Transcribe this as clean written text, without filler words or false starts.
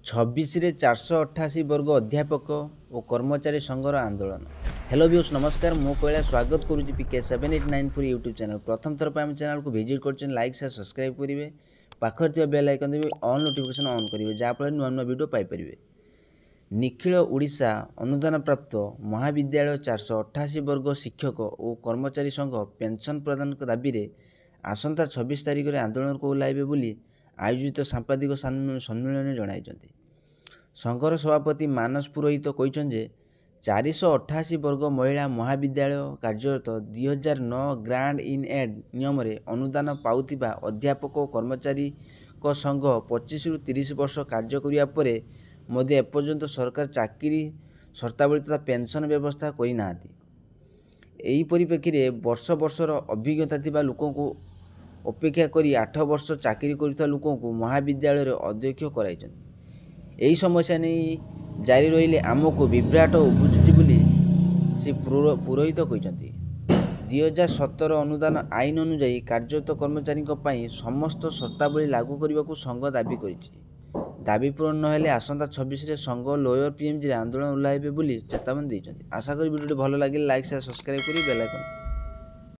ଛବିଶରେ 488 ବର୍ଗ ଅଧ୍ୟାପକ ଓ କର୍ମଚାରୀ ସଂଘର ଆନ୍ଦୋଳନ। हेलो व्यूअर्स नमस्कार मु कैलाश स्वागत करुच्ची PK7894 यूट्यूब चैनल। प्रथम थर पर आम चैनल को विजिट कर लाइक शेयर सब्सक्राइब करेंगे, पाखर बेल आइकन देवे ऑल नोटिफिकेशन ऑन करेंगे जहाँफल नुआ नुआ वीडियो पाइपर। निखिल ओडिशा अनुदान प्राप्त महाविद्यालय 488 वर्ग शिक्षक और कर्मचारी संघ पेंशन प्रदान दाबी में आसंता 26 तारिख में आंदोलन को ओह्लाइबे बोली आयोजित सांबादिक सम्मेलन जणाइछन्ति। संघर सभापति मानस पुरोहित कहते 488 वर्ग महिला महाविद्यालय कार्यरत 2009 ग्रांड इन एड नियम अनुदान पाउथिबा अध्यापक और कर्मचारी संघ 25 रु 30 वर्ष कार्य करिया परे मध्य एपर्यंत सरकार चाकरी शर्तावली तथा पेंशन व्यवस्था करना। यही परिप्रेक्षी में वर्ष वर्षर अभिज्ञता थिबा लोकों को अपेक्षा करी 8 वर्ष चाकरी करुवा लोकों को महाविद्यालय अध्यक्ष कराई। यही समस्या नहीं जारी रहिले आमको विभ्राट उभुजुची बोली श्री पुरोहित कहते। 2017 अनुदान आईन अनुजाई कार्यरत कर्मचारी समस्त शर्तावली लागू करने को संघ दाबी करिछि। दाबी पूरण नहेले आसंता 26 रे संघ लोयर पीएमजी आंदोलन ओह्लाइबे बोली चेतावनी देइछन्ति। आशा करी वीडियो भल लगे लाइक शेयर सब्सक्राइब करी बेल आइकन